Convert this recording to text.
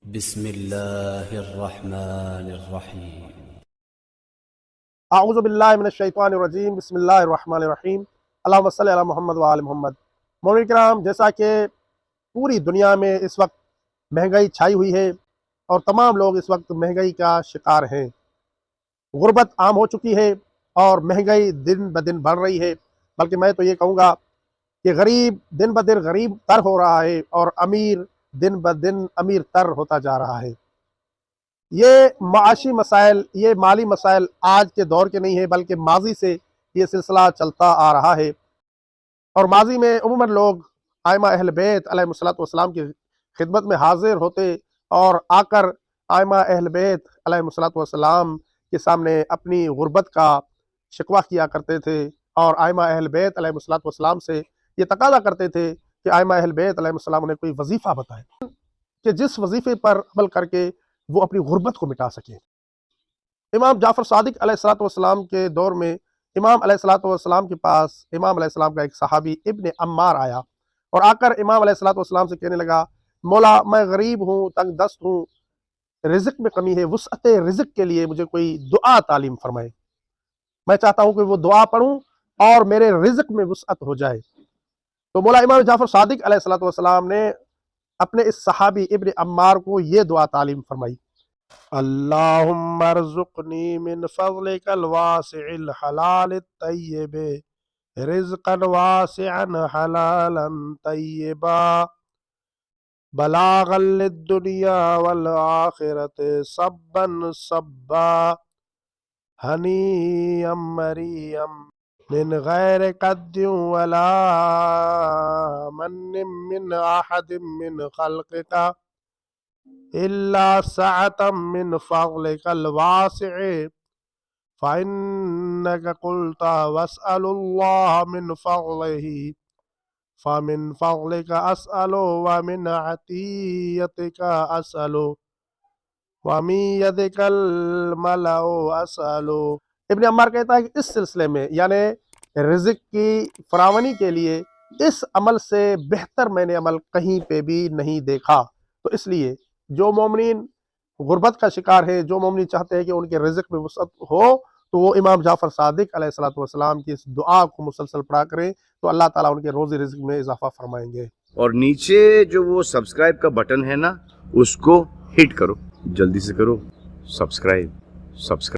بسم اللہ الرحمن الرحیم۔ اعوذ باللہ من الشیطان الرجیم، بسم اللہ الرحمن الرحیم، اللہم صلی علی محمد و آل محمد۔ مومنین کرام، جیسا کہ پوری دنیا میں اس وقت مہنگائی چھائی ہوئی ہے اور تمام لوگ اس وقت مہنگائی کا شکار ہیں، غربت عام ہو چکی ہے اور مہنگائی دن بدن بڑھ رہی ہے، بلکہ میں تو یہ کہوں گا کہ غریب دن بدن غریب تر ہو رہا ہے اور امیر دن بدن امیر تر ہوتا جا رہا ہے۔ یہ معاشی مسائل، یہ مالی مسائل آج کے دور کے نہیں ہیں، بلکہ ماضی سے یہ سلسلہ چلتا آ رہا ہے، اور ماضی میں عموماً لوگ ائمہ اہل بیت علیہ الصلوۃ والسلام کی خدمت میں حاضر ہوتے اور آ کر ائمہ اہل بیت علیہ الصلوۃ والسلام کے سامنے اپنی غربت کا شکوہ کیا کرتے تھے، اور ائمہ اہل بیت علیہ الصلوۃ والسلام سے یہ تقاضا کرتے تھے کہ ائمہ اہل بیت علیہ السلام انہیں کوئی وظیفہ بتائیں کہ جس وظیفے پر عمل کر کے وہ اپنی غربت کو مٹا سکیں۔ امام جعفر صادق علیہ الصلوۃ والسلام کے دور میں امام علیہ الصلوۃ والسلام کے پاس امام علیہ السلام کا ایک صحابی ابن عمار آیا اور آ کر امام علیہ الصلوۃ والسلام سے کہنے لگا، مولا میں غریب ہوں، تنگ دست ہوں، رزق میں کمی ہے، وسعت رزق کے لیے مجھے کوئی دعا تعلیم فرمائے، میں چاہتا ہوں کہ وہ دعا پڑھوں اور میرے رزق میں وسعت ہو جائے۔ تو مولا امام جعفر صادق علیہ الصلوۃ والسلام نے اپنے اس صحابی ابن عمار کو یہ دعا تعلیم فرمائی، اللہم ارزقنی من فضلک الواسع الحلال الطیب رزقا واسعا حلالا طیبا بلاغا للدنیا والآخرت صبا صبا ہنیئا مریا من غیر قد ولا من من احد من خلقک الا سعة من فضلک الواسع فإنك قلت واسأل الله من فضله فمن فضلك أسأل ومن عطيتك أسأل ومن يدك الملأ أسأل۔ ابن عمار کہتا ہے کہ اس سلسلے میں، یعنی رزق کی فراوانی کے لیے، اس عمل سے بہتر میں نے عمل کہیں پہ بھی نہیں دیکھا۔ تو اس لیے جو مومنین غربت کا شکار ہے، جو مومنین چاہتے ہیں کہ ان کے رزق میں وسعت ہو، تو وہ امام جعفر صادق علیہ الصلوۃ والسلام کی اس دعا کو مسلسل پڑھا کریں تو اللہ تعالیٰ ان کے روزی رزق میں اضافہ فرمائیں گے۔ اور نیچے جو وہ سبسکرائب کا بٹن ہے نا، اس کو ہٹ کرو، جلدی سے کرو سبسکرائب۔